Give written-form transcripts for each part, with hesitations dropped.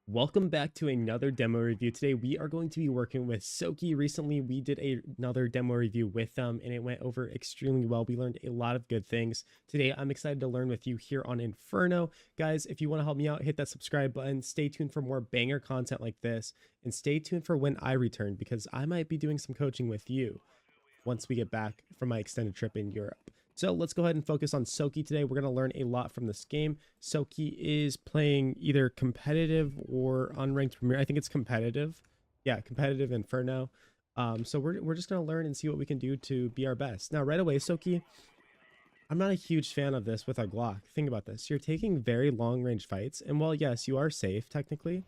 Welcome back to another demo review. Today we are going to be working with Soki. Recently we did another demo review with them and it went over extremely well. We learned a lot of good things. Today I'm excited to learn with you here on Inferno. Guys, if you want to help me out, hit that subscribe button. Stay tuned for more banger content like this and stay tuned for when I return because I might be doing some coaching with you once we get back from my extended trip in Europe. So let's go ahead and focus on Soki today. We're going to learn a lot from this game. Soki is playing either competitive or unranked premier. I think it's competitive. Yeah, competitive Inferno. So we're just going to learn and see what we can do to be our best. Now, right away, Soki, I'm not a huge fan of this with a Glock. Think about this. You're taking very long range fights. And while, yes, you are safe technically,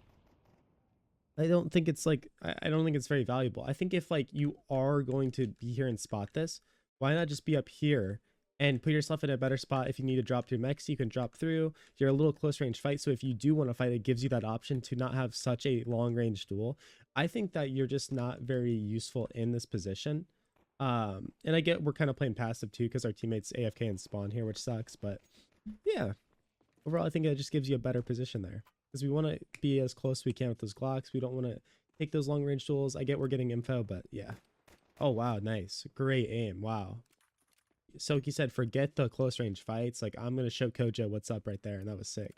I don't think it's like, I don't think it's very valuable. I think if like you are going to be here and spot this, why not just be up here and put yourself in a better spot? If you need to drop through mechs, you can drop through. You're a little close range fight. So if you do want to fight, it gives you that option to not have such a long range duel. I think that you're just not very useful in this position. And I get we're kind of playing passive too because our teammates AFK and spawn here, which sucks. But yeah, overall, I think it just gives you a better position there because we want to be as close as we can with those Glocks. We don't want to take those long range duels. I get we're getting info, but yeah. Oh, wow. Nice. Great aim. Wow. Soki said, forget the close range fights. Like, I'm going to show Kojo what's up right there. And that was sick.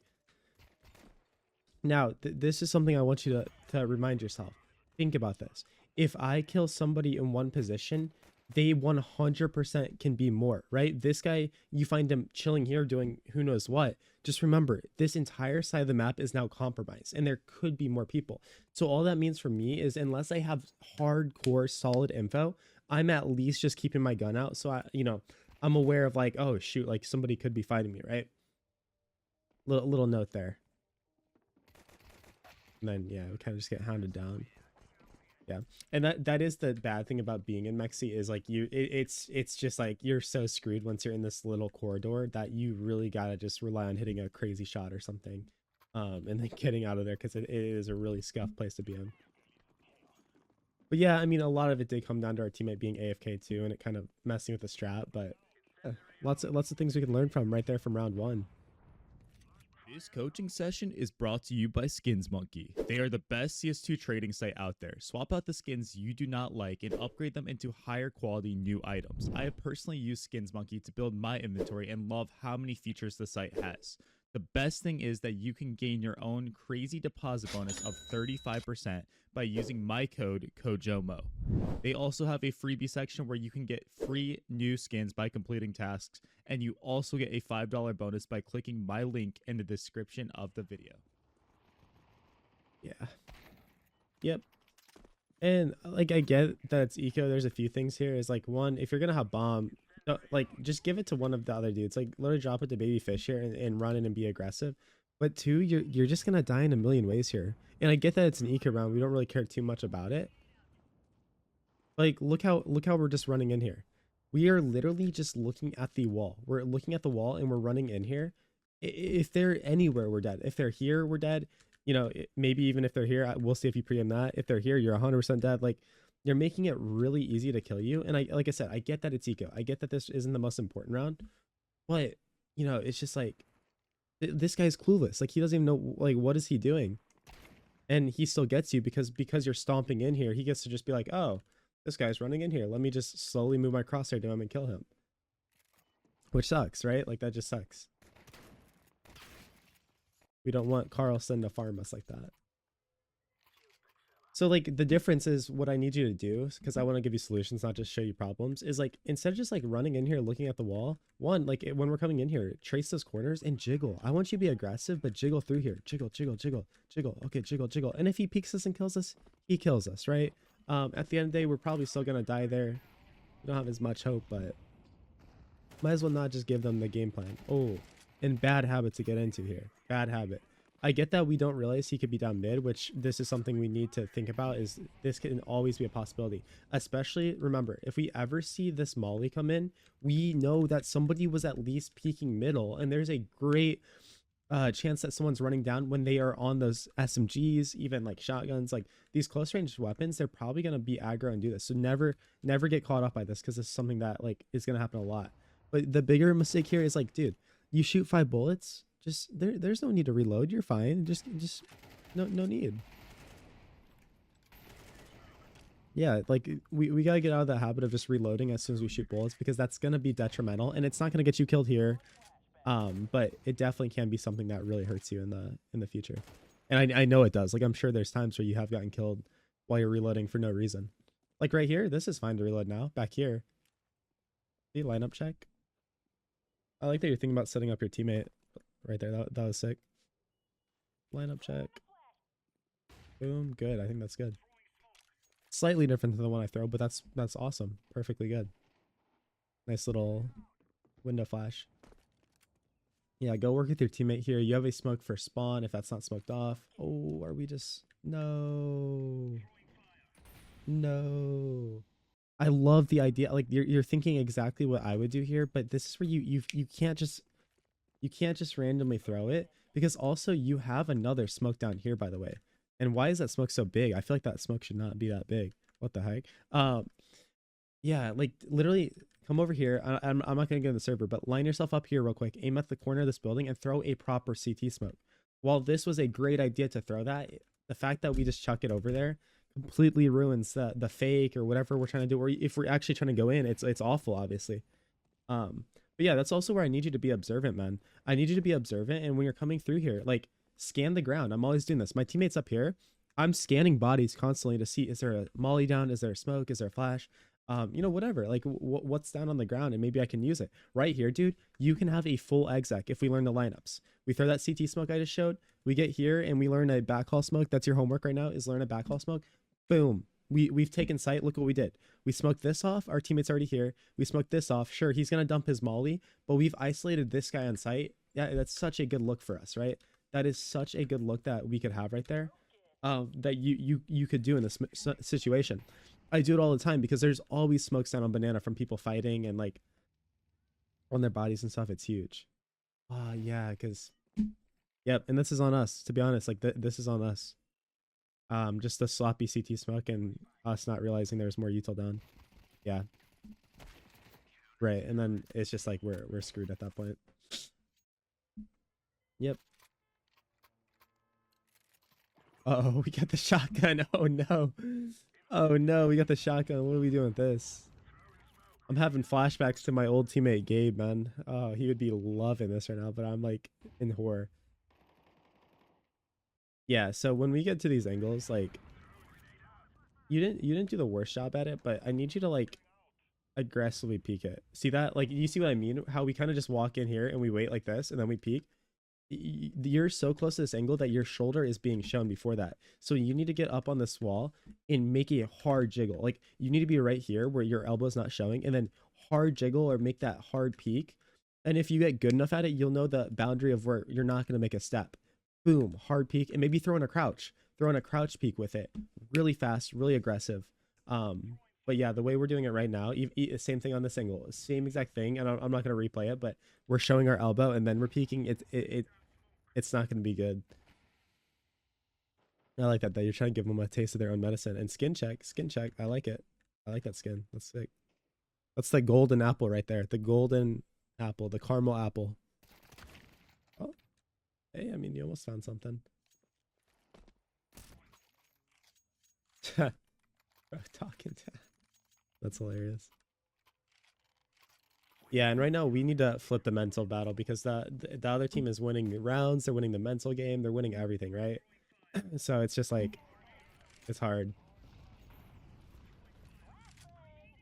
Now, this is something I want you to remind yourself. Think about this. If I kill somebody in one position, they 100% can be more, right? This guy, you find him chilling here doing who knows what. Just remember, this entire side of the map is now compromised and there could be more people. So all that means for me is unless I have hardcore solid info, I'm at least just keeping my gun out. So I'm aware of like, oh shoot, like somebody could be fighting me, right? Little note there. And then yeah, we kind of just get hounded down. Yeah, and that is the bad thing about being in Mexi is like it's just like you're so screwed once you're in this little corridor that you really gotta just rely on hitting a crazy shot or something, and then getting out of there because it is a really scuffed place to be in. But yeah, I mean, a lot of it did come down to our teammate being AFK too, and it kind of messing with the strat. But yeah, lots of things we can learn from right there from round one. This coaching session is brought to you by Skins Monkey. They are the best CS2 trading site out there. Swap out the skins you do not like and upgrade them into higher quality new items. I have personally used Skins Monkey to build my inventory and love how many features the site has. The best thing is that you can gain your own crazy deposit bonus of 35% by using my code KOJOMO. They also have a freebie section where you can get free new skins by completing tasks, and you also get a $5 bonus by clicking my link in the description of the video. Yeah. Yep. And like I get that it's eco. There's a few things here. Is like one, if you're gonna have bomb, like just give it to one of the other dudes. Like literally drop it to baby fish here and run in and be aggressive. But two, you're just gonna die in a million ways here. And I get that it's an eco round. We don't really care too much about it. Like look how we're just running in here. We are literally just looking at the wall. We're looking at the wall and we're running in here. If they're anywhere, we're dead. If they're here, we're dead. You know, maybe even if they're here, we'll see if you preempt that. If they're here, you're 100% dead. Like, you're making it really easy to kill you. And like I said, I get that it's eco. I get that this isn't the most important round, but it's just like this guy's clueless. Like he doesn't even know like what is he doing, and he still gets you because you're stomping in here. He gets to just be like, oh, this guy's running in here. Let me just slowly move my crosshair to him and kill him, which sucks, right? Like that just sucks. We don't want Carlson to farm us like that. So like the difference is what I need you to do, because I want to give you solutions, not just show you problems, is like instead of just like running in here looking at the wall, one, like when we're coming in here, trace those corners and jiggle. I want you to be aggressive, but jiggle through here. Jiggle, jiggle, jiggle, jiggle. Okay, jiggle, jiggle. And if he peeks us and kills us, he kills us, right? At the end of the day, we're probably still gonna die there. We don't have as much hope, but might as well not just give them the game plan. Oh, and bad habit to get into here. Bad habit. I get that we don't realize he could be down mid, which this is something we need to think about, is this can always be a possibility. Especially, remember, if we ever see this molly come in, we know that somebody was at least peeking middle, and there's a great chance that someone's running down when they are on those SMGs, even like shotguns, like these close range weapons. They're probably going to be aggro and do this. So never get caught up by this, because this is something that like is going to happen a lot. But the bigger mistake here is like, dude, you shoot 5 bullets. Just there's no need to reload. You're fine. Just No need. Yeah, like we gotta get out of the habit of just reloading as soon as we shoot bullets, because that's gonna be detrimental, and it's not gonna get you killed here. But it definitely can be something that really hurts you in the future. And I know it does. Like, I'm sure there's times where you have gotten killed while you're reloading for no reason. Like right here, this is fine to reload now. Back here, see lineup check. I like that you're thinking about setting up your teammate right there. That was sick. Lineup check. Boom. Good. I think that's good. Slightly different than the one I throw, but that's awesome. Perfectly good. Nice little window flash. Yeah, go work with your teammate here. You have a smoke for spawn if that's not smoked off. Oh, are we just... No. No. I love the idea. Like, you're thinking exactly what I would do here, but this is where you can't just randomly throw it, because also you have another smoke down here, by the way. And why is that smoke so big? I feel like that smoke should not be that big. What the heck? Yeah, like literally come over here. I'm not gonna get in the server, but line yourself up here real quick. Aim at the corner of this building and throw a proper CT smoke. While this was a great idea to throw that, the fact that we just chuck it over there completely ruins the fake or whatever we're trying to do. Or if we're actually trying to go in, it's awful, obviously. But yeah, that's also where I need you to be observant, man. I need you to be observant, and when you're coming through here, like, scan the ground. I'm always doing this. My teammates up here, I'm scanning bodies constantly to see, is there a molly down? Is there a smoke? Is there a flash? You know, whatever, like what's down on the ground, and maybe I can use it. Right here, dude, you can have a full exec if we learn the lineups. We throw that CT smoke I just showed, we get here and we learn a backhaul smoke. That's your homework right now, is learn a backhaul smoke. Boom. We've taken sight. Look what we did. We smoked this off. Our teammate's already here. We smoked this off. Sure, he's gonna dump his molly, but we've isolated this guy on site. Yeah, that's such a good look for us, right? That is such a good look that we could have right there. That you could do in this situation. I do it all the time because there's always smokes down on banana from people fighting and like on their bodies and stuff. It's huge. Yeah, because yep, and this is on us, to be honest. Like this is on us. Just the sloppy CT smoke and us not realizing there's more util down. Yeah. Right, and then it's just like we're screwed at that point. Yep. Oh, we got the shotgun. Oh no. Oh no, we got the shotgun. What are we doing with this? I'm having flashbacks to my old teammate Gabe, man. Oh, he would be loving this right now, but I'm like in horror. Yeah, so when we get to these angles, like you didn't do the worst job at it, but I need you to like aggressively peek it. See that? Like, you see what I mean? How we kind of just walk in here and we wait like this and then we peek. You're so close to this angle that your shoulder is being shown before that. So you need to get up on this wall and make a hard jiggle. Like, you need to be right here where your elbow is not showing, and then hard jiggle or make that hard peek. And if you get good enough at it, you'll know the boundary of where you're not going to make a step. Boom, hard peek, and maybe throw in a crouch. Throw in a crouch peek with it. Really fast, really aggressive. But yeah, the way we're doing it right now, same thing on this angle, same exact thing. And I'm not going to replay it, but we're showing our elbow and then we're peeking. It's not going to be good. I like that you're trying to give them a taste of their own medicine. And skin check. I like it. I like that skin. That's sick. That's the golden apple right there. The golden apple, the caramel apple. Oh, hey, I mean, you almost found something. Talking to. That's hilarious. Yeah, and right now we need to flip the mental battle because the other team is winning rounds, they're winning the mental game, they're winning everything, right? So it's just like, it's hard.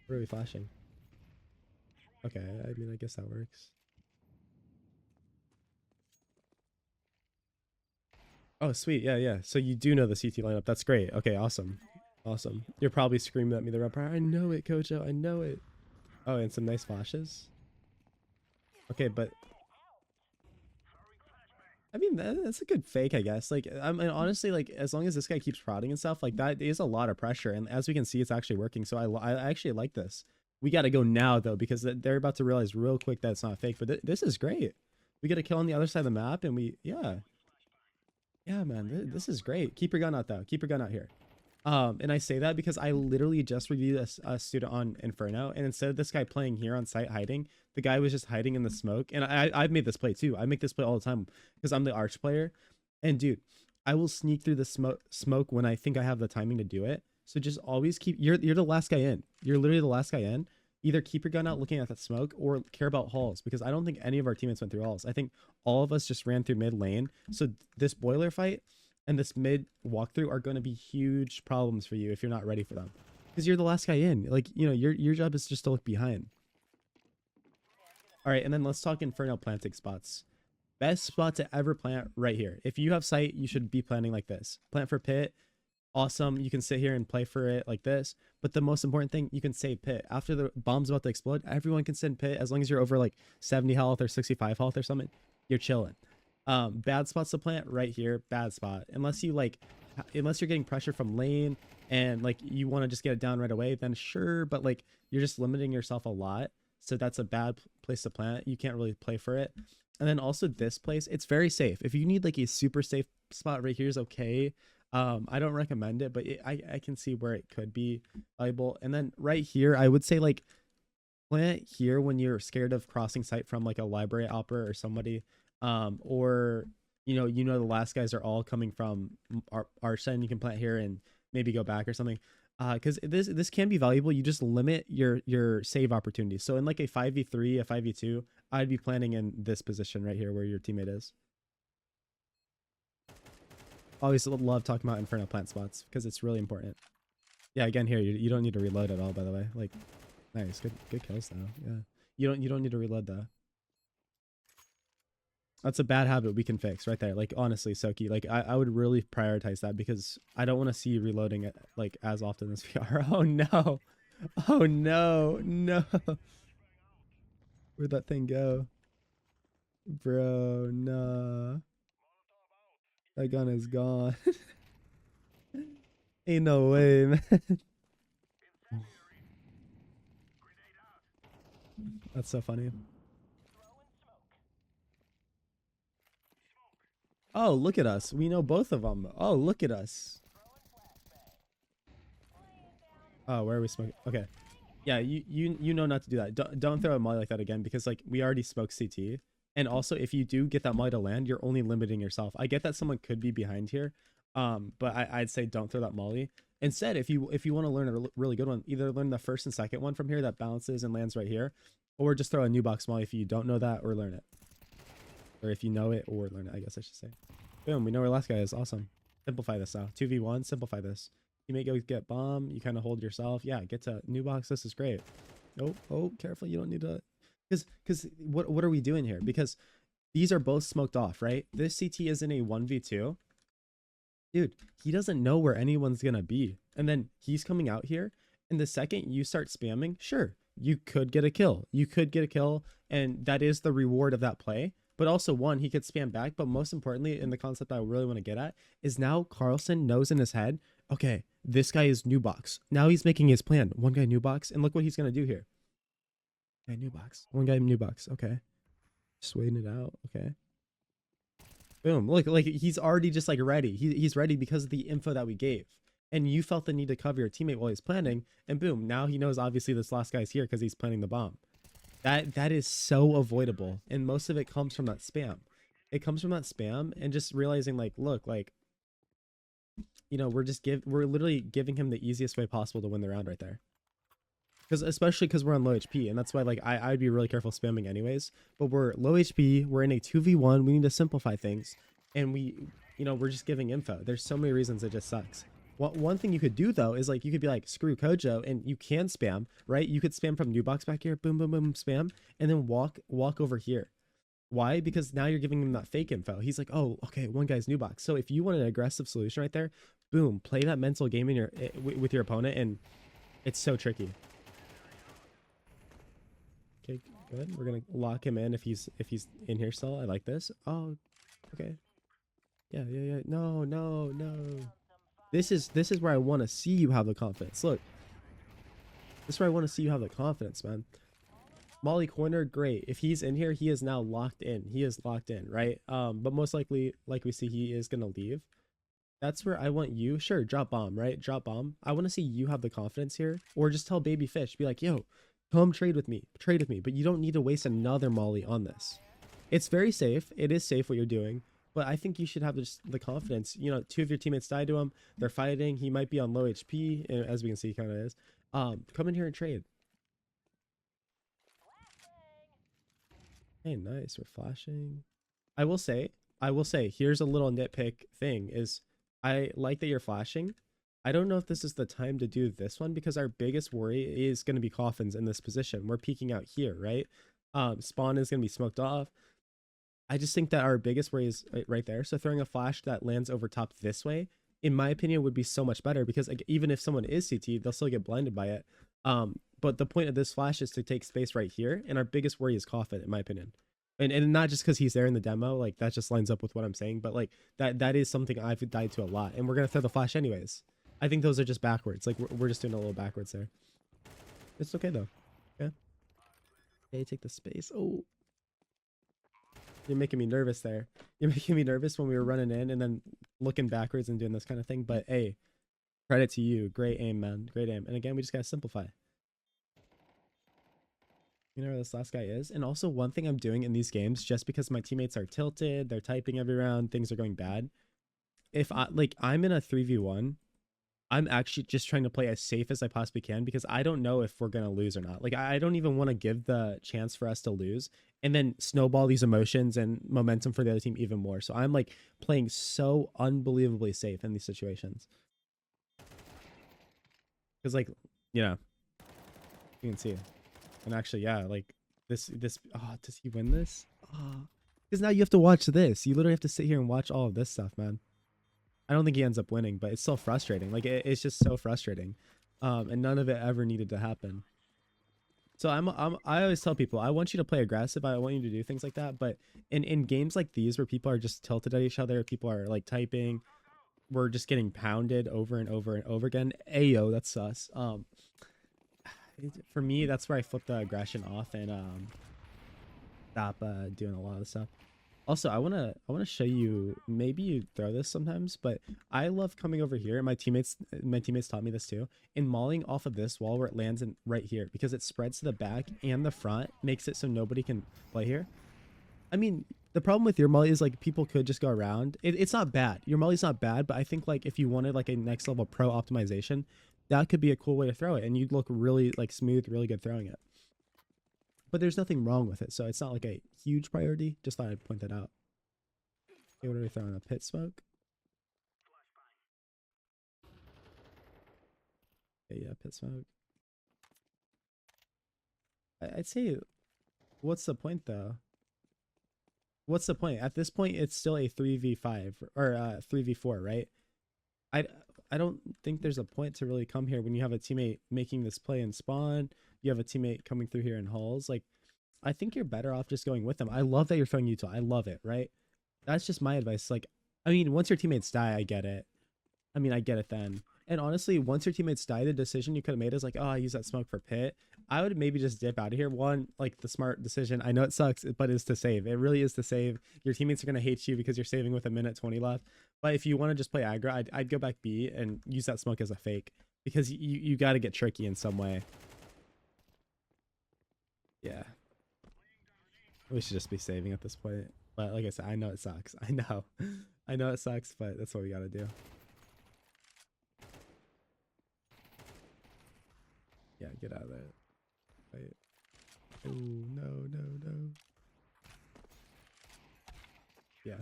What are we flashing? Okay, I mean, I guess that works. Oh, sweet. Yeah. So you do know the CT lineup. That's great. Okay, awesome. Awesome. You're probably screaming at me the rep. I know it, Coach. I know it. Oh, and some nice flashes. Okay, but I mean, that's a good fake, I guess. Like, I mean, honestly, like, as long as this guy keeps prodding and stuff, like, that is a lot of pressure. And as we can see, it's actually working. So I actually like this. We got to go now, though, because they're about to realize real quick that it's not fake. But this is great. We get a kill on the other side of the map, and yeah. Yeah, man, this is great. Keep your gun out, though. Keep your gun out here. And I say that because I literally just reviewed a student on Inferno, and instead of this guy playing here on site hiding, the guy was just hiding in the smoke. And I've made this play too. I make this play all the time because I'm the arch player. And dude, I will sneak through the smoke when I think I have the timing to do it. So just always keep, you're the last guy in. You're literally the last guy in. Either keep your gun out looking at that smoke or care about halls, because I don't think any of our teammates went through halls. I think all of us just ran through mid lane. So this boiler fight and this mid walkthrough are going to be huge problems for you if you're not ready for them, because you're the last guy in. Like, you know, your job is just to look behind. All right, and then let's talk Inferno planting spots. Best spot to ever plant right here. If you have sight, you should be planting like this. Plant for pit. Awesome. You can sit here and play for it like this. But the most important thing, you can save pit. After the bomb's about to explode, everyone can sit in pit. As long as you're over like 70 health or 65 health or something, you're chilling. Bad spots to plant right here. Bad spot. Unless you're getting pressure from lane and like you want to just get it down right away, then sure. But like you're just limiting yourself a lot. So that's a bad place to plant. You can't really play for it. And then also this place, it's very safe. If you need like a super safe spot right here is okay. I don't recommend it, but I can see where it could be valuable. And then right here, I would say like plant here when you're scared of crossing sight from like a library opera or somebody, or you know the last guys are all coming from our side. You can plant here and maybe go back or something. Because this can be valuable. You just limit your save opportunities. So in like a 5v3, a 5v2, I'd be planning in this position right here where your teammate is. Always love talking about Inferno plant spots because it's really important. Yeah, again here, you don't need to reload at all, by the way. Like, nice, good kills though. Yeah, you don't need to reload though. That's a bad habit we can fix right there. Like, honestly, Soki, like I would really prioritize that because I don't want to see you reloading it like as often as we are. Oh no. Oh no. No. Where'd that thing go? Bro, nah. That gun is gone. Ain't no way, man. That's so funny. Oh, look at us. We know both of them. Oh, look at us. Oh, where are we smoking? Okay. Yeah, you know not to do that. Don't throw a molly like that again, because like we already smoked CT. And also if you do get that molly to land, you're only limiting yourself. I get that someone could be behind here. But I'd say don't throw that molly. Instead, if you want to learn a really good one, either learn the first and second one from here that bounces and lands right here, or just throw a new box molly if you don't know that, or learn it. Or if you know it or learn it, I guess I should say. Boom, we know where last guy is. Awesome. Simplify this now. 2v1, simplify this. You may go get bomb. You kind of hold yourself. Yeah, get to new box. This is great. Oh, careful. You don't need to. Because what are we doing here? Because these are both smoked off, right? This CT is in a 1v2. Dude, he doesn't know where anyone's going to be. And then he's coming out here. And the second you start spamming, sure, you could get a kill. You could get a kill. And that is the reward of that play. But also, one, he could spam back. But most importantly, in the concept I really want to get at, is now Carlson knows in his head, okay, this guy is new box. Now he's making his plan. One guy new box. And look what he's going to do here. Guy new box. One guy new box. Okay. Just waiting it out. Okay. Boom. Look, like he's already just like ready. He's ready because of the info that we gave. And you felt the need to cover your teammate while he's planning. And boom, now he knows obviously this last guy's here because he's planning the bomb. That is so avoidable. And most of it comes from that spam. It comes from that spam and just realizing like, look, like, you know, we're literally giving him the easiest way possible to win the round right there. Especially because we're on low HP, and that's why like I'd be really careful spamming anyways. But we're low HP, we're in a 2v1, we need to simplify things, and we're just giving info. There's so many reasons it just sucks. One thing you could do though is like you could be like screw Kojo, and you can spam, right? You could spam from new box back here, boom boom boom spam, and then walk over here. Why? Because now you're giving him that fake info. He's like, oh, okay, one guy's new box. So if you want an aggressive solution right there, boom, play that mental game in with your opponent, and it's so tricky. Okay, good. We're gonna lock him in if he's in here still. I like this. Oh, okay. Yeah. No. This is where I want to see you have the confidence. Look, this is where I want to see you have the confidence, man. Molly corner, great. If he's in here, he is now locked in. He is locked in, right? But most likely, like we see, he is gonna leave. That's where I want you. Sure, drop bomb, right? Drop bomb. I want to see you have the confidence here, or just tell baby fish, be like, yo, come trade with me, but you don't need to waste another molly on this. It's very safe. It is safe what you're doing, But I think you should have just the confidence. You know, two of your teammates died to him. They're fighting. He might be on low HP, as we can see, he kind of is. Come in here and trade. Hey, nice. We're flashing. I will say, here's a little nitpick thing is I like that you're flashing. I don't know if this is the time to do this one because our biggest worry is going to be coffins in this position. We're peeking out here, right? Spawn is going to be smoked off. I just think that our biggest worry is right there. So throwing a flash that lands over top this way, in my opinion, would be so much better because like, even if someone is CT, they'll still get blinded by it. But the point of this flash is to take space right here. And our biggest worry is coffin, in my opinion. And not just because he's there in the demo, like that just lines up with what I'm saying, but like that is something I've died to a lot. And we're going to throw the flash anyways. I think those are just backwards. Like we're just doing a little backwards there. It's okay though. Yeah. Okay, take the space. Oh, you're making me nervous there. You're making me nervous when we were running in and then looking backwards and doing this kind of thing. But hey, credit to you. Great aim, man. Great aim. And again, we just got to simplify. You know where this last guy is? And also one thing I'm doing in these games, just because my teammates are tilted, they're typing every round, things are going bad. If I'm in a 3v1, I'm actually just trying to play as safe as I possibly can because I don't know if we're going to lose or not. Like, I don't even want to give the chance for us to lose and then snowball these emotions and momentum for the other team even more. So I'm like playing so unbelievably safe in these situations. Because like, you know, you can see. And actually, yeah, like this, oh, does he win this? Oh, because now you have to watch this. You literally have to sit here and watch all of this stuff, man. I don't think he ends up winning, but it's so frustrating. Like it's just so frustrating. And none of it ever needed to happen. So I always tell people, I want you to play aggressive. I want you to do things like that. But in games like these where people are just tilted at each other, people are like typing, we're just getting pounded over and over and over again. Ayo, that's sus. For me, that's where I flip the aggression off and stop doing a lot of the stuff. Also, I wanna show you. Maybe you throw this sometimes, but I love coming over here. And my teammates taught me this too. In mauling off of this wall where it lands in right here because it spreads to the back and the front, makes it so nobody can play here. I mean, the problem with your molly is like people could just go around. It's not bad. Your molly's not bad, but I think like if you wanted like a next level pro optimization, that could be a cool way to throw it, and you'd look really like smooth, really good throwing it. But there's nothing wrong with it, so it's not like a huge priority. Just thought I'd point that out. Okay, what are we throwing? A pit smoke? Okay, yeah, pit smoke. I'd say, what's the point though? What's the point? At this point, it's still a 3v5 or 3v4, right? I don't think there's a point to really come here when you have a teammate making this play in spawn. You have a teammate coming through here in halls. Like, I think you're better off just going with them. I love that you're throwing util. I love it, right? That's just my advice. Like, I mean, once your teammates die, I get it. I mean, I get it then. And honestly, once your teammates die, the decision you could have made is like, oh, I use that smoke for pit. I would maybe just dip out of here. One, like the smart decision. I know it sucks, but it's to save. It really is to save. Your teammates are going to hate you because you're saving with a minute 20 left. But if you want to just play aggro, I'd go back B and use that smoke as a fake because you got to get tricky in some way. Yeah. We should just be saving at this point. But like I said, I know it sucks. I know. I know it sucks, but that's what we got to do. Yeah, get out of there. Wait. Oh, no. Yeah.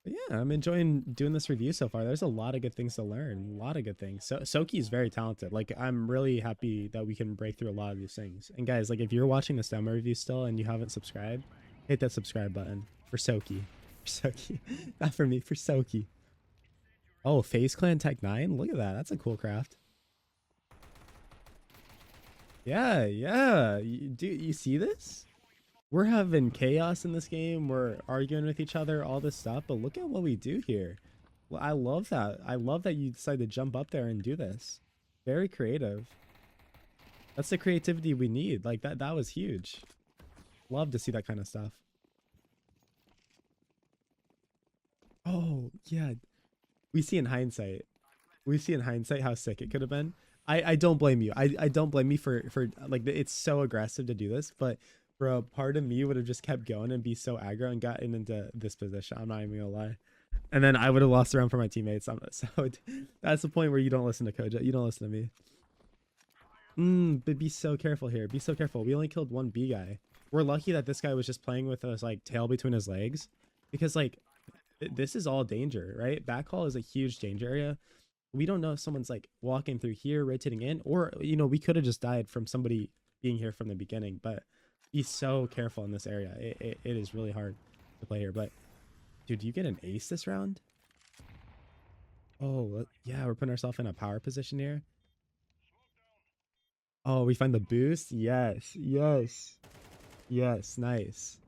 But yeah, I'm enjoying doing this review so far. There's a lot of good things to learn. A lot of good things. So Soki is very talented. Like, I'm really happy that we can break through a lot of these things. And guys, like, if you're watching this demo review still and you haven't subscribed, hit that subscribe button for Soki. For Soki. Not for me, for Soki. Oh, FaZe Clan Tech 9? Look at that. That's a cool craft. Yeah. You see this? We're having chaos in this game. We're arguing with each other, all this stuff. But look at what we do here. Well, I love that. I love that you decided to jump up there and do this. Very creative. That's the creativity we need. Like that was huge. Love to see that kind of stuff. Oh, yeah. We see in hindsight how sick it could have been. I don't blame you. I don't blame you for like, it's so aggressive to do this, but Bro, part of me would have just kept going and be so aggro and gotten into this position. I'm not even gonna lie. And then I would have lost the round for my teammates. So that's the point where you don't listen to Koja. You don't listen to me. But be so careful here. Be so careful. We only killed one B guy. We're lucky that this guy was just playing with us like tail between his legs, because like this is all danger, right? Backhaul is a huge danger area. We don't know if someone's like walking through here, rotating in, or we could have just died from somebody being here from the beginning. But be so careful in this area. It is really hard to play here. But dude, do you get an ace this round? Oh yeah, we're putting ourselves in a power position here. Oh, we find the boost. Yes, yes, yes. Nice.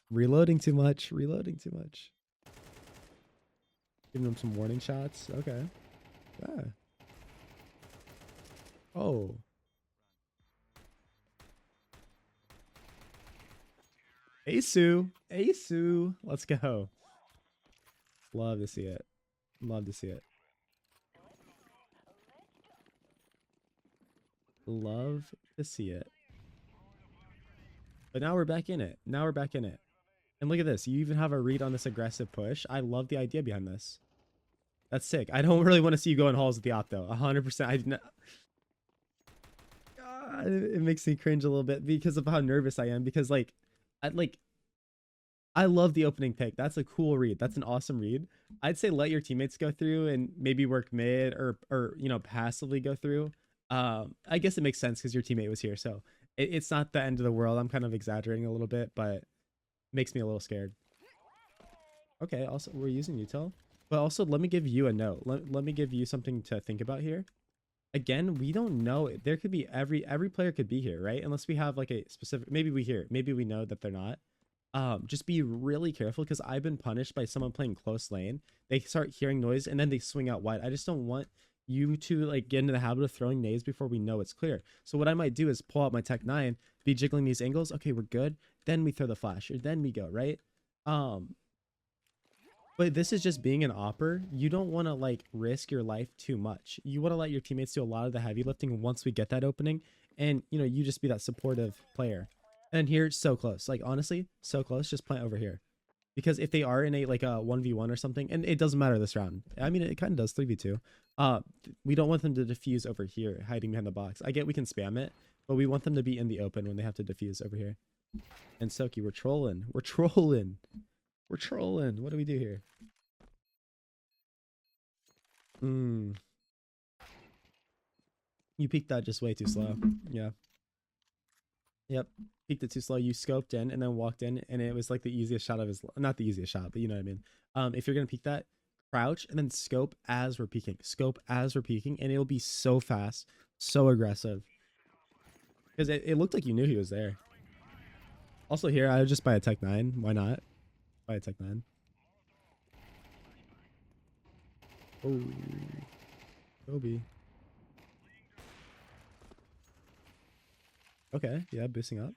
Reloading too much. Reloading too much. Giving them some warning shots. Okay. Yeah. Oh. Asu. Asu. Let's go. Love to see it. Love to see it. Love to see it. But now we're back in it. Now we're back in it. And look at this. You even have a read on this aggressive push. I love the idea behind this. That's sick. I don't really want to see you go in halls with the op though. 100%. I didn't. God, it makes me cringe a little bit because of how nervous I am. Because I love the opening pick. That's a cool read. That's an awesome read. I'd say let your teammates go through and maybe work mid or passively go through. I guess it makes sense because your teammate was here, so it's not the end of the world. I'm kind of exaggerating a little bit, but makes me a little scared. Okay, also we're using util, but also let me give you a note. Let me give you something to think about here. Again, we don't know. There could be every player could be here, right? Unless we have like a specific, maybe we hear, maybe we know that they're not. Just be really careful because I've been punished by someone playing close lane. They start hearing noise and then they swing out wide. I just don't want you to like get into the habit of throwing nades before we know it's clear. So what I might do is pull out my Tech 9, be jiggling these angles. Okay, we're good. Then we throw the flash, or then we go, right? But this is just being an opper. You don't want to like risk your life too much. You want to let your teammates do a lot of the heavy lifting once we get that opening, and you just be that supportive player. And here, so close. Like honestly, so close. Just plant over here, because if they are in a like a 1v1 or something, and it doesn't matter this round. I mean, it kind of does 3v2. We don't want them to defuse over here, hiding behind the box. I get we can spam it, but we want them to be in the open when they have to defuse over here. And Soki, we're trolling. We're trolling. We're trolling. What do we do here? You peeked that just way too slow. Yeah. Yep. Peeked it too slow. You scoped in and then walked in, and it was like the easiest shot of his, not the easiest shot, but you know what I mean. If you're gonna peek that, crouch and then scope as we're peeking. Scope as we're peeking, and it'll be so fast, so aggressive. Because it looked like you knew he was there. Also here, I would just buy a Tech 9. Why not? Buy a Tech 9. Oh. Kobe. Okay, yeah, boosting up.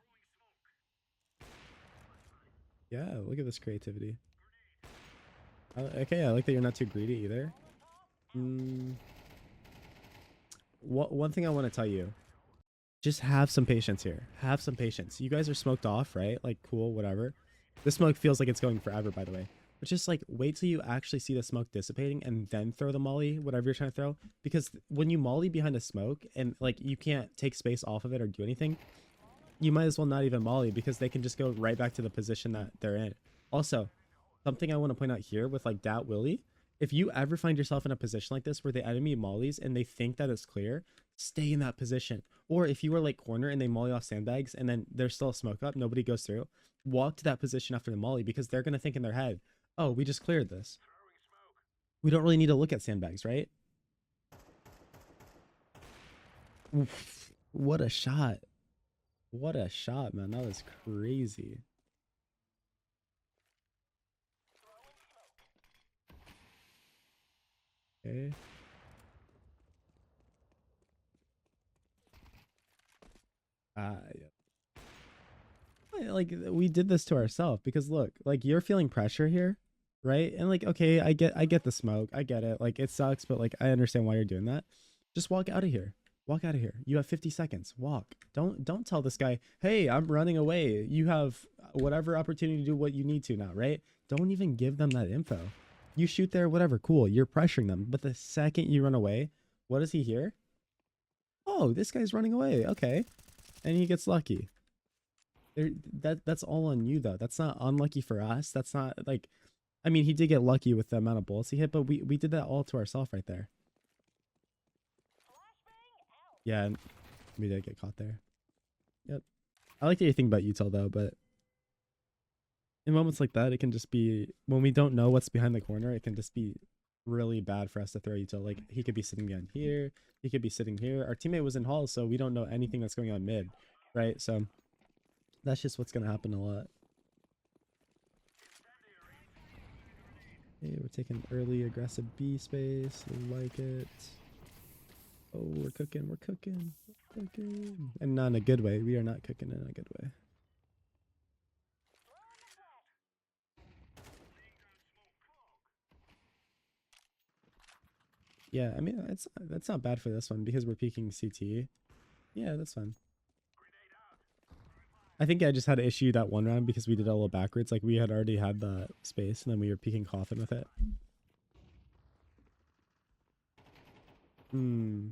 Yeah, look at this creativity. Okay, I like that you're not too greedy either. One thing I want to tell you, just have some patience here. Have some patience. You guys are smoked off, right? Like, cool, whatever. This smoke feels like it's going forever, by the way. But just like wait till you actually see the smoke dissipating and then throw the molly, whatever you're trying to throw. Because when you molly behind a smoke and like you can't take space off of it or do anything, you might as well not even molly, because they can just go right back to the position that they're in. Also, something I want to point out here with like Dat Willie, if you ever find yourself in a position like this where the enemy mollies and they think that it's clear, stay in that position. Or if you are like corner and they molly off sandbags and then there's still a smoke up, nobody goes through, walk to that position after the molly, because they're going to think in their head, oh, we just cleared this. We don't really need to look at sandbags, right? Oof, what a shot. What a shot, man. That was crazy. Okay. Yeah. Like we did this to ourselves, because look, like you're feeling pressure here, right? And like, okay, I get the smoke. I get it. Like it sucks, but like I understand why you're doing that. Just walk out of here. Walk out of here. You have 50 seconds. Walk. Don't tell this guy, hey, I'm running away. You have whatever opportunity to do what you need to now, right? Don't even give them that info. You shoot there, whatever, cool. You're pressuring them. But the second you run away, what does he hear? Oh, this guy's running away. Okay. And he gets lucky. That's all on you though. That's not unlucky for us. That's not like, I mean, he did get lucky with the amount of bullets he hit, but we did that all to ourselves right there. Yeah, we did get caught there. Yep. I like that you think about util though, but in moments like that, it can just be when we don't know what's behind the corner, it can just be really bad for us to throw util. Like he could be sitting behind here, he could be sitting here. Our teammate was in hall, so we don't know anything that's going on mid, right? So that's just what's gonna happen a lot. Okay, we're taking early aggressive B space. Like it. Oh, we're cooking, we're cooking, we're cooking. And not in a good way. We are not cooking in a good way. Yeah, I mean, that's not bad for this one because we're peeking CT. Yeah, that's fine. I think I just had an issue that one round because we did it a little backwards. Like we had already had the space and then we were peeking coffin with it. Hmm.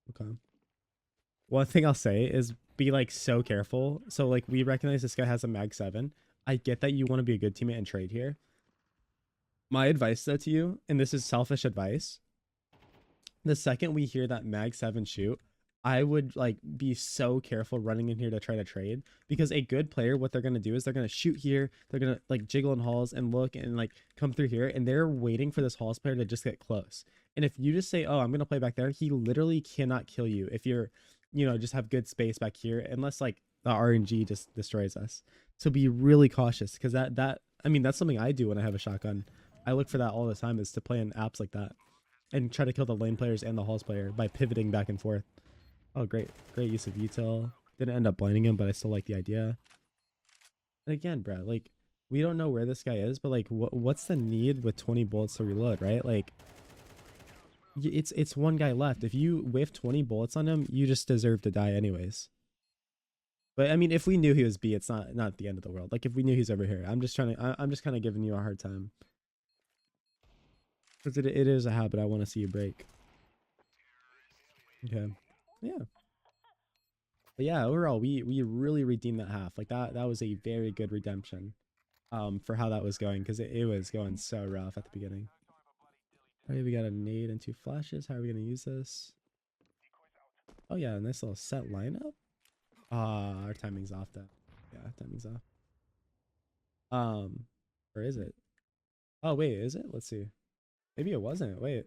Okay. One thing I'll say is be like so careful. So like we recognize this guy has a mag 7. I get that you want to be a good teammate and trade here. My advice though to you, and this is selfish advice, the second we hear that mag 7 shoot, I would like be so careful running in here to try to trade because a good player, what they're going to do is they're going to shoot here. They're going to like jiggle in halls and look and like come through here. And they're waiting for this halls player to just get close. And if you just say, oh, I'm going to play back there, he literally cannot kill you. If you're, you know, just have good space back here, unless like the RNG just destroys us. So be really cautious because I mean, that's something I do when I have a shotgun. I look for that all the time is to play in apps like that and try to kill the lane players and the halls player by pivoting back and forth. Oh, great. Great use of util. Didn't end up blinding him, but I still like the idea. And again, bro, like, we don't know where this guy is, but like, what's the need with 20 bullets to reload, right? Like, it's one guy left. If you whiff 20 bullets on him, you just deserve to die anyways. But I mean, if we knew he was B, it's not the end of the world. Like, if we knew he's over here, I'm just kind of giving you a hard time. Because it is a habit I want to see you break. Okay. Yeah. But yeah, overall, we really redeemed that half. Like that was a very good redemption for how that was going because it was going so rough at the beginning. All right, we got a nade and 2 flashes. How are we gonna use this? Oh yeah, nice little set lineup. Ah, our timing's off though. Yeah, timing's off. Or is it? Oh wait, is it? Let's see. Maybe it wasn't. Wait.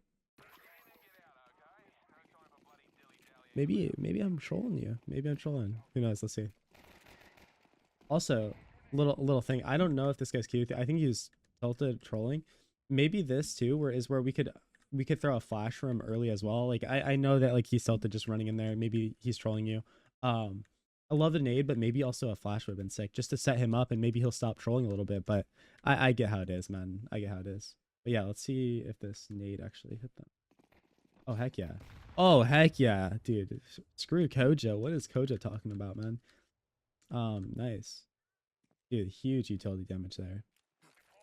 Maybe I'm trolling you. Maybe I'm trolling. Who knows? Let's see. Also, little thing. I don't know if this guy's cute. I think he's tilted trolling. Maybe this too, where we could throw a flash for him early as well. Like I know that like he's tilted just running in there. Maybe he's trolling you. I love the nade, but maybe also a flash would have been sick just to set him up and maybe he'll stop trolling a little bit. But I get how it is, man. I get how it is. But yeah, let's see if this nade actually hit them. Oh heck yeah. Oh heck yeah, dude. Screw Koja. What is Koja talking about, man? Nice. Dude, huge utility damage there.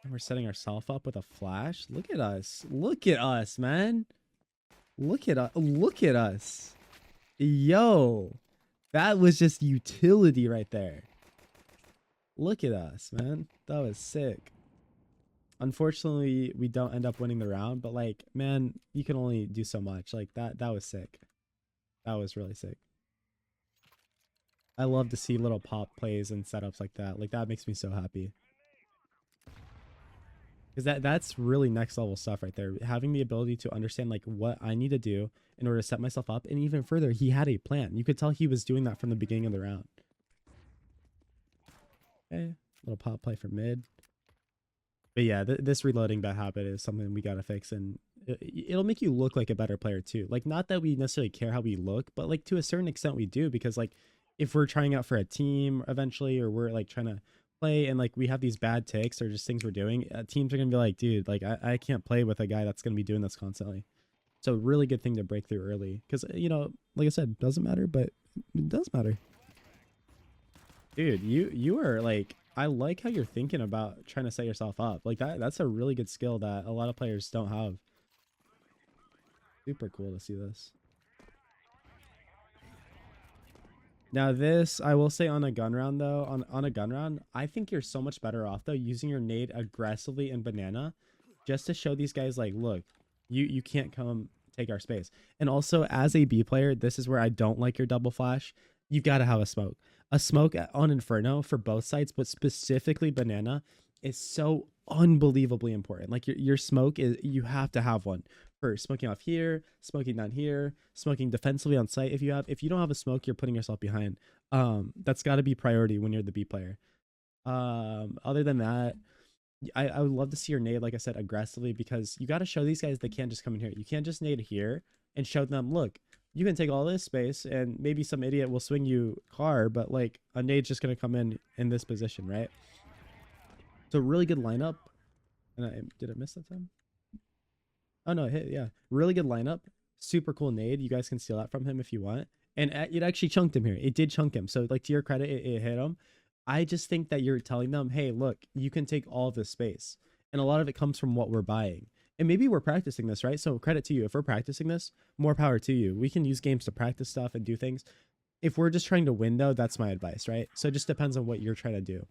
And we're setting ourselves up with a flash. Look at us. Look at us, man. Look at us. Look at us. Yo. That was just utility right there. Look at us, man. That was sick. Unfortunately, we don't end up winning the round, but like, man, you can only do so much. Like that was sick. That was really sick. I love to see little pop plays and setups like that. Like that makes me so happy. Because that's really next level stuff right there. Having the ability to understand like what I need to do in order to set myself up. And even further, he had a plan. You could tell he was doing that from the beginning of the round. Okay, little pop play for mid. But yeah, this reloading bad habit is something we got to fix. And it'll make you look like a better player too. Like not that we necessarily care how we look, but like to a certain extent we do. Because like if we're trying out for a team eventually, or we're like trying to play and like we have these bad takes or just things we're doing, teams are gonna be like, dude, like I can't play with a guy that's gonna be doing this constantly. So really good thing to break through early because, you know, like I said, doesn't matter, but it does matter. Dude, you are like, I like how you're thinking about trying to set yourself up. Like that's a really good skill that a lot of players don't have. Super cool to see this. Now this, I will say on a gun round though, on a gun round, I think you're so much better off though using your nade aggressively in banana just to show these guys like, look, you can't come take our space. And also as a B player, this is where I don't like your double flash. You've got to have a smoke. A smoke on Inferno for both sides, but specifically banana is so unbelievably important. Like your smoke is, you have to have one for smoking off here, smoking down here, smoking defensively on site. If you don't have a smoke, you're putting yourself behind. That's got to be priority when you're the B player. Other than that, I would love to see your nade, like I said, aggressively, because you got to show these guys they can't just come in here. You can't just nade here and show them, look, you can take all this space and maybe some idiot will swing you car, but like a nade's just gonna come in this position, right? So really good lineup. And did I miss that time? Oh no, it hit, yeah. Really good lineup. Super cool nade. You guys can steal that from him if you want. And it actually chunked him here. It did chunk him. So like to your credit, it hit him. I just think that you're telling them, hey, look, you can take all of this space. And a lot of it comes from what we're buying. And maybe we're practicing this, right? So credit to you. If we're practicing this, more power to you. We can use games to practice stuff and do things. If we're just trying to win though, that's my advice, right? So it just depends on what you're trying to do.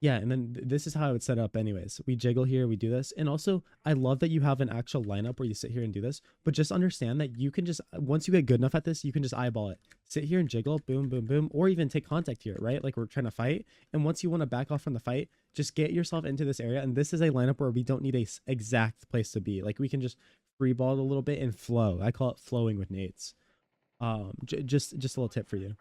Yeah, and then this is how I would set it up anyways. We jiggle here, we do this. And also, I love that you have an actual lineup where you sit here and do this, but just understand that you can just, once you get good enough at this, you can just eyeball it. Sit here and jiggle, boom, boom, boom, or even take contact here, right? Like we're trying to fight. And once you want to back off from the fight, just get yourself into this area. And this is a lineup where we don't need a exact place to be. Like we can just free ball it a little bit and flow. I call it flowing with nades. Just a little tip for you.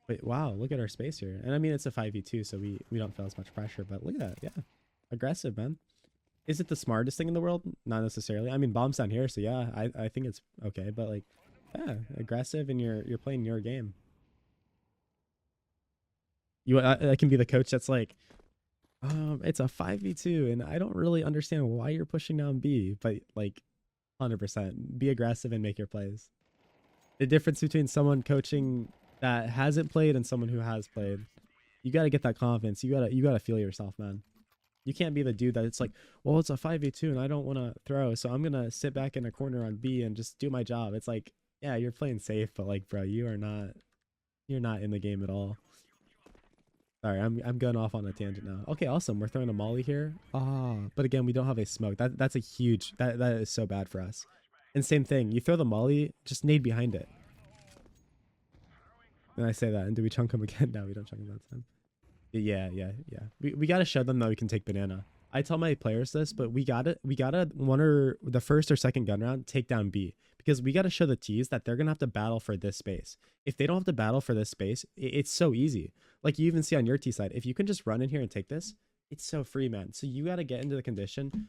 Wait, wow, look at our space here. And I mean, it's a 5v2, so we don't feel as much pressure, but look at that. Yeah. Aggressive, man. Is it the smartest thing in the world? Not necessarily. I mean, bomb's down here, so yeah, I think it's okay, but like, yeah, aggressive and you're playing your game. I can be the coach that's like, it's a 5v2 and I don't really understand why you're pushing down B, but like 100% be aggressive and make your plays. The difference between someone coaching that hasn't played and someone who has played, you got to get that confidence. You got to feel yourself, man. You can't be the dude that it's like, well, it's a 5v2 and I don't want to throw, so I'm going to sit back in a corner on B and just do my job. It's like, yeah, you're playing safe, but like, bro, you're not in the game at all. Sorry, I'm going off on a tangent now. Okay, awesome. We're throwing a molly here. Ah, but again, we don't have a smoke. That's a huge, that is so bad for us. And same thing, you throw the molly, just nade behind it. And I say that, and do we chunk him again? No, we don't chunk him that time. Yeah. We gotta show them that we can take banana. I tell my players this, but we gotta one or the first or second gun round take down B, because we gotta show the T's that they're gonna have to battle for this space. If they don't have to battle for this space, it's so easy. Like you even see on your T side, if you can just run in here and take this, it's so free, man. So you gotta get into the condition.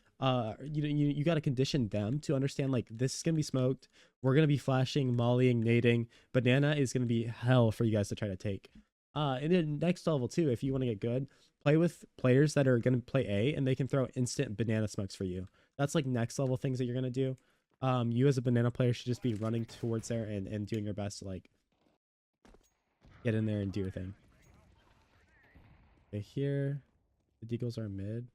You gotta condition them to understand like this is gonna be smoked. We're gonna be flashing, mollying, nading. Banana is gonna be hell for you guys to try to take. And then next level too, if you want to get good, play with players that are going to play A and they can throw instant banana smokes for you. That's like next level things that you're going to do. You as a banana player should just be running towards there and doing your best to like get in there and do your thing. Okay, here, the deagles are mid.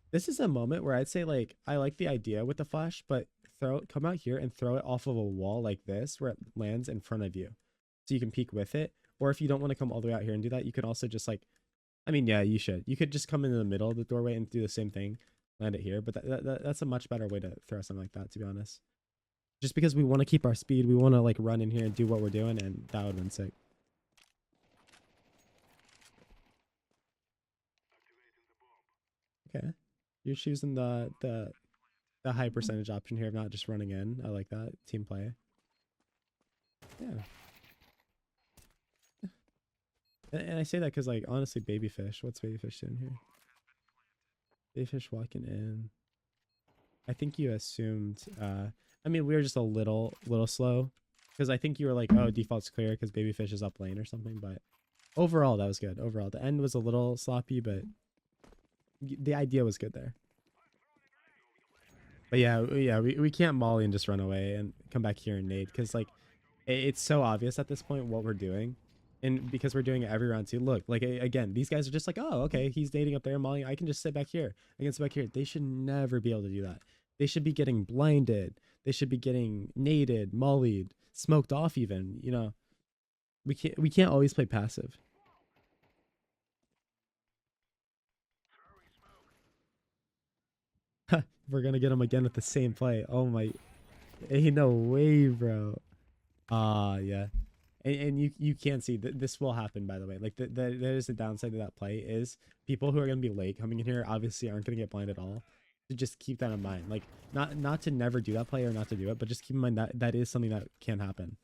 This is a moment where I'd say like, I like the idea with the flash, but come out here and throw it off of a wall like this where it lands in front of you. So you can peek with it. Or if you don't want to come all the way out here and do that, you can also just like, I mean, yeah, you should. You could just come into the middle of the doorway and do the same thing, land it here. But that's a much better way to throw something like that, to be honest. Just because we want to keep our speed, we want to like run in here and do what we're doing, and that would have been sick. Okay, you're choosing the high percentage option here of not just running in. I like that team play. Yeah. And I say that because, like, honestly, Babyfish. What's Babyfish doing here? Babyfish walking in. I think you assumed. I mean, we were just a little slow because I think you were like, oh, default's clear because Babyfish is up lane or something. But Overall, that was good. Overall, the end was a little sloppy, but the idea was good there. But yeah, we can't molly and just run away and come back here and nade because like it's so obvious at this point what we're doing, and because we're doing it every round too. Look, like again, these guys are just like, oh, okay, he's nading up there, molly. I can just sit back here. I can sit back here. They should never be able to do that. They should be getting blinded. They should be getting naded, mollied, smoked off. Even we can't always play passive. We're gonna get him again with the same play. Oh my, ain't no way, bro. Yeah. And you can see that this will happen, by the way. Like there is a downside to that play is people who are going to be late coming in here obviously aren't going to get blind at all. So just keep that in mind. Like not to never do that play or not to do it, but just keep in mind that that is something that can happen.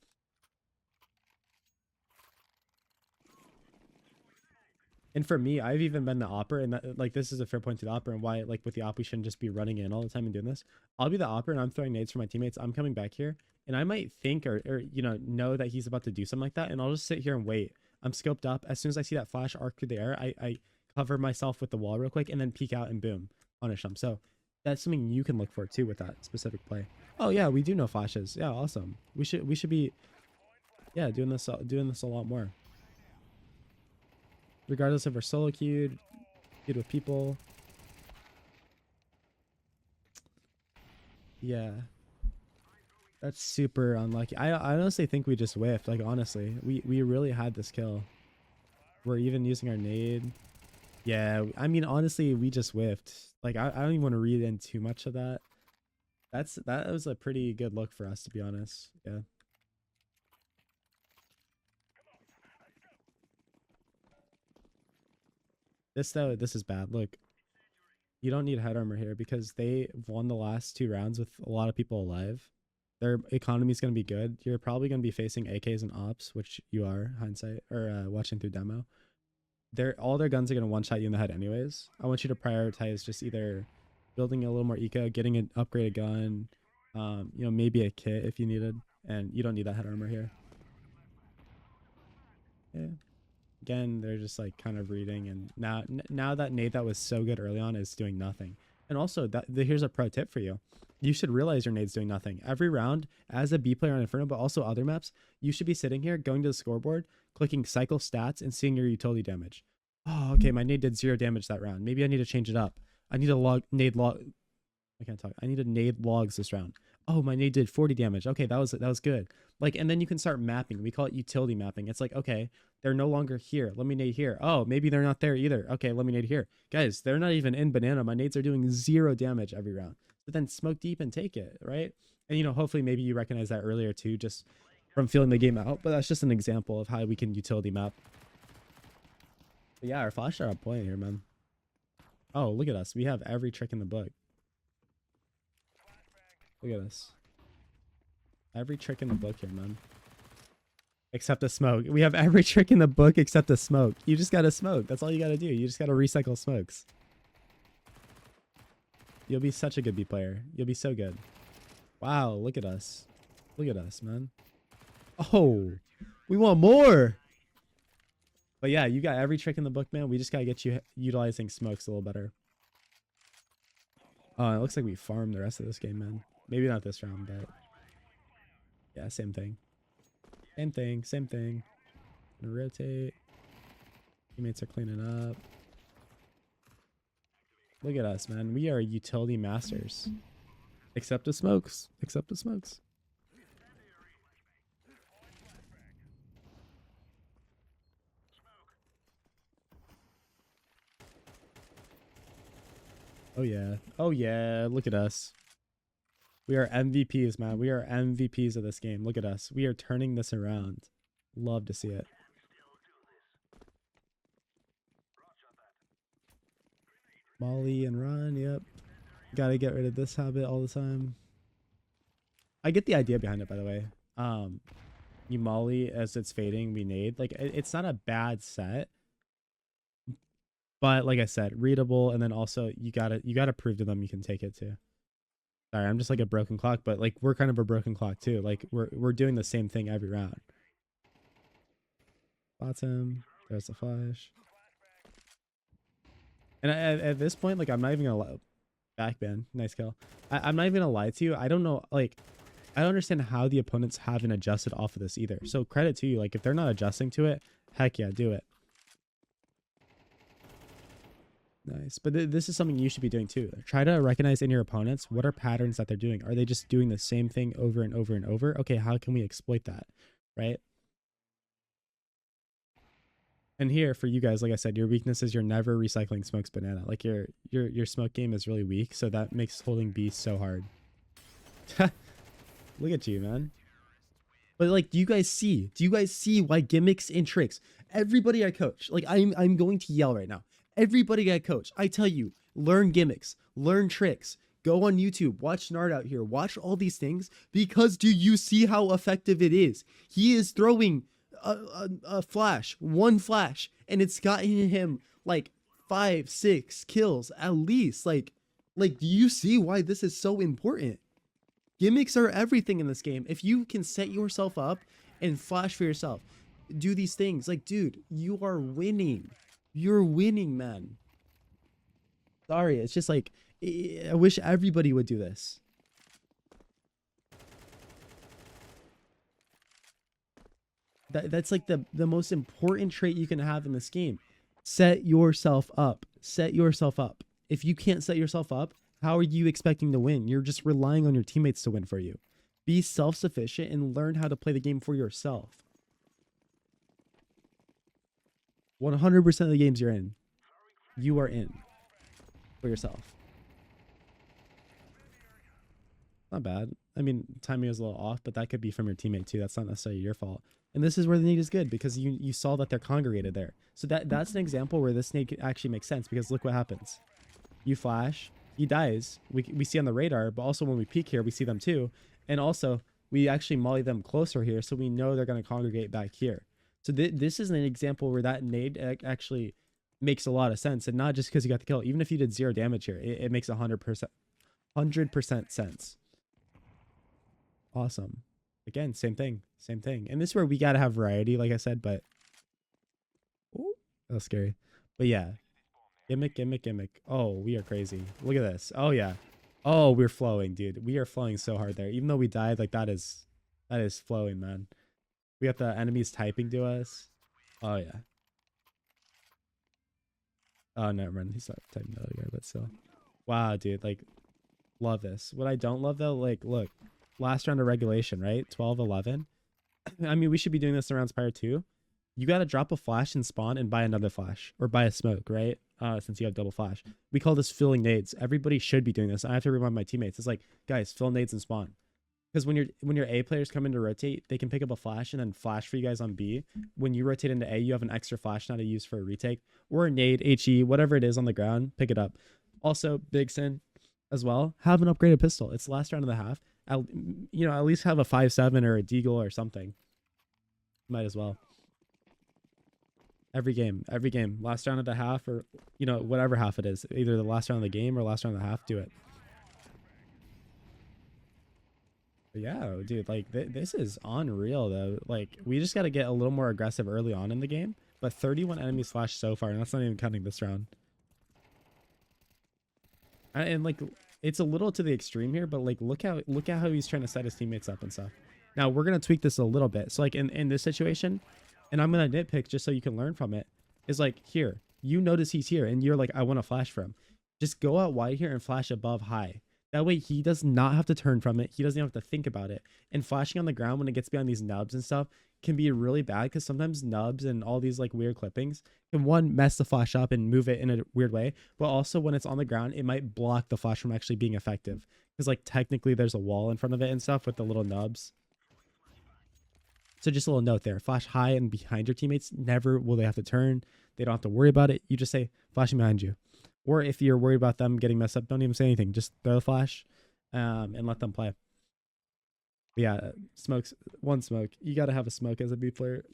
And for me, I've even been the opper, and that, like this is a fair point to the opper, and why like with the op we shouldn't just be running in all the time and doing this. I'll be the opper, and I'm throwing nades for my teammates. I'm coming back here, and I might think or know that he's about to do something like that, and I'll just sit here and wait. I'm scoped up. As soon as I see that flash arc through the air, I cover myself with the wall real quick, and then peek out and boom, punish them. So that's something you can look for too with that specific play. Oh yeah, we do know flashes. Yeah, awesome. We should be doing this a lot more. Regardless if we're solo queued with people. Yeah. That's super unlucky. I honestly think we just whiffed. Like, honestly, we really had this kill. We're even using our nade. Yeah, I mean, honestly, we just whiffed. Like, I don't even want to read in too much of that. That was a pretty good look for us, to be honest. Yeah. This is bad. Look, you don't need head armor here because they won the last 2 rounds with a lot of people alive. Their economy is going to be good. You're probably going to be facing AKs and ops, which you are hindsight or watching through demo. All their guns are going to one shot you in the head anyways. I want you to prioritize just either building a little more eco, getting an upgraded gun, maybe a kit if you needed, and you don't need that head armor here. Yeah. Again, they're just like kind of reading, and now that nade that was so good early on is doing nothing. And also here's a pro tip for you. You should realize your nade's doing nothing. Every round, as a B player on Inferno, but also other maps, you should be sitting here, going to the scoreboard, clicking cycle stats, and seeing your utility damage. Oh, okay, my nade did 0 damage that round. Maybe I need to change it up. I need a nade log. I can't talk. I need a nade logs this round. Oh, my nade did 40 damage. Okay, that was good. Like, and then you can start mapping. We call it utility mapping. It's like, okay, they're no longer here. Let me nade here. Oh, maybe they're not there either. Okay, let me nade here. Guys, they're not even in banana. My nades are doing 0 damage every round. But then smoke deep and take it, right? And hopefully maybe you recognize that earlier too, just from feeling the game out. But that's just an example of how we can utility map. But yeah, our flash are on point here, man. Oh, look at us. We have every trick in the book. Look at us. Every trick in the book here, man. Except a smoke. We have every trick in the book except a smoke. You just gotta smoke. That's all you gotta do. You just gotta recycle smokes. You'll be such a good B player. You'll be so good. Wow, look at us. Look at us, man. Oh, we want more. But yeah, you got every trick in the book, man. We just gotta get you utilizing smokes a little better. Oh, it looks like we farmed the rest of this game, man. Maybe not this round, but yeah, same thing. Same thing, same thing. Gonna rotate. Teammates are cleaning up. Look at us, man. We are utility masters. Except the smokes. Except the smokes. Oh yeah. Oh yeah. Look at us. We are MVPs, man. We are MVPs of this game. Look at us. We are turning this around. Love to see it. Molly and run. Yep. Gotta get rid of this habit all the time. I get the idea behind it, by the way. You molly as it's fading, we nade. Like, it's not a bad set. But like I said, readable, and then also you gotta prove to them you can take it too. Sorry, I'm just like a broken clock, but like we're kind of a broken clock too. Like we're doing the same thing every round. Bottom, There's a flash. And at this point, like, I'm not even gonna backband. Nice kill. I'm not even gonna lie to you. I don't know, like, I don't understand how the opponents haven't adjusted off of this either. So credit to you. Like, if they're not adjusting to it, heck yeah, do it. Nice. But this is something you should be doing too. Try to recognize in your opponents what are patterns that they're doing. Are they just doing the same thing over and over and over? Okay, how can we exploit that? Right? And here for you guys, like I said, your weakness is you're never recycling Smoke's banana. Like your smoke game is really weak, so that makes holding B so hard. Look at you, man. But like, do you guys see? Do you guys see why gimmicks and tricks? Everybody I coach, like I'm going to yell right now. Everybody I coach, I tell you, learn gimmicks, learn tricks. Go on YouTube, watch Nard out here, watch all these things, because do you see how effective it is? He is throwing a flash, one flash, and it's gotten him like 5-6 kills at least. Like, do you see why this is so important? Gimmicks are everything in this game. If you can set yourself up and flash for yourself, do these things, like, dude, you are winning. You're winning, man. Sorry, it's just like, I wish everybody would do this. That's like the most important trait you can have in this game. Set yourself up. Set yourself up. If you can't set yourself up, how are you expecting to win? You're just relying on your teammates to win for you. Be self-sufficient and learn how to play the game for yourself. 100% of the games you're in, you are in for yourself. Not bad. I mean, timing was a little off, but that could be from your teammate too. That's not necessarily your fault. And this is where the nade is good, because you saw that they're congregated there. So that's an example where this nade actually makes sense, because look what happens. You flash, he dies. We see on the radar, but also when we peek here, we see them too. And also, we actually molly them closer here, so we know they're going to congregate back here. So this is an example where that nade actually makes a lot of sense, and not just because you got the kill. Even if you did 0 damage here, it makes 100% sense. Awesome. Again, same thing. And this is where we got to have variety, like I said, but... Ooh, that was scary. But yeah. Gimmick. Oh, we are crazy. Look at this. Oh, yeah. Oh, we're flowing, dude. We are flowing so hard there. Even though we died, like, that is flowing, man. We got the enemies typing to us. Oh, yeah. Oh, never mind. He's not typing the other guy, but still. Wow, dude. Like, love this. What I don't love, though, like, look. Last round of regulation, right? 12-11. I mean, we should be doing this around Spire 2. You got to drop a flash and spawn and buy another flash. Or buy a smoke, right? Since you have double flash. We call this filling nades. Everybody should be doing this. I have to remind my teammates. It's like, guys, fill nades and spawn. Because when your A players come in to rotate, they can pick up a flash and then flash for you guys on B. When you rotate into A, you have an extra flash now to use for a retake. Or a nade, HE, whatever it is on the ground, pick it up. Also, big sin as well, have an upgraded pistol. It's the last round of the half. At least have a 5.7 or a deagle or something. Might as well. Every game, last round of the half, or whatever half it is, either the last round of the game or last round of the half, do it. But yeah, dude, like this is unreal though. Like, we just got to get a little more aggressive early on in the game. But 31 enemies flash so far, and that's not even counting this round. And like, it's a little to the extreme here, but like, look at how he's trying to set his teammates up and stuff. Now we're gonna tweak this a little bit. So like in this situation, and I'm gonna nitpick just so you can learn from it, is like, here, you notice he's here and you're like, I want to flash from. Just go out wide here and flash above high. That way he does not have to turn from it. He doesn't have to think about it. And flashing on the ground when it gets beyond these nubs and stuff can be really bad, because sometimes nubs and all these like weird clippings can, one, mess the flash up and move it in a weird way, but also when it's on the ground, it might block the flash from actually being effective, because like technically there's a wall in front of it and stuff with the little nubs. So just a little note there, flash high and behind your teammates. Never will they have to turn. They don't have to worry about it. You just say flashing behind you. Or if you're worried about them getting messed up, don't even say anything. Just throw the flash and let them play. But yeah, smokes, one smoke. You got to have a smoke as a B player.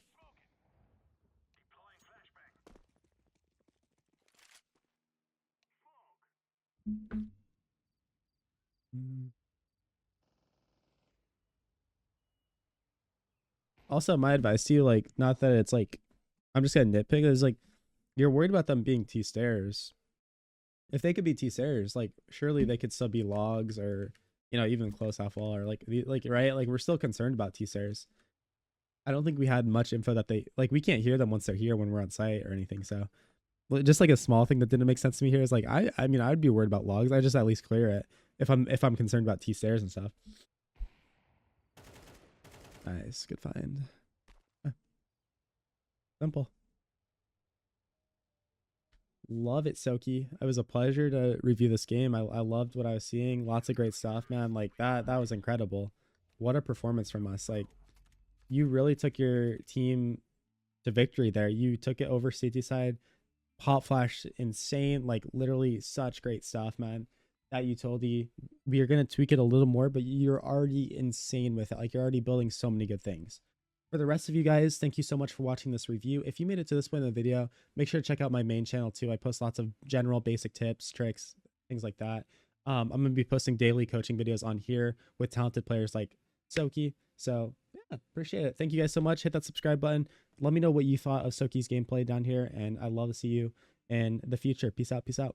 Also, my advice to you, like, not that it's like I'm just gonna nitpick. Is like you're worried about them being T stairs. If they could be T stairs, like surely they could still be logs or even close half wall or like right. Like we're still concerned about T stairs. I don't think we had much info that they like. We can't hear them once they're here when we're on site or anything. So just like a small thing that didn't make sense to me here is like I mean I would be worried about logs. I just at least clear it if I'm concerned about T stairs and stuff. Nice, good find. Simple. Love it, Soki. It was a pleasure to review this game. I loved what I was seeing. Lots of great stuff, man. Like that was incredible. What a performance from us. Like you really took your team to victory there. You took it over CT side. Pop flash, insane. Like literally such great stuff, man. That utility. We are gonna tweak it a little more, but you're already insane with it. Like you're already building so many good things. For the rest of you guys, thank you so much for watching this review. If you made it to this point in the video, make sure to check out my main channel too. I post lots of general basic tips, tricks, things like that. I'm going to be posting daily coaching videos on here with talented players like Soki. So yeah, appreciate it. Thank you guys so much. Hit that subscribe button. Let me know what you thought of Soki's gameplay down here. And I'd love to see you in the future. Peace out. Peace out.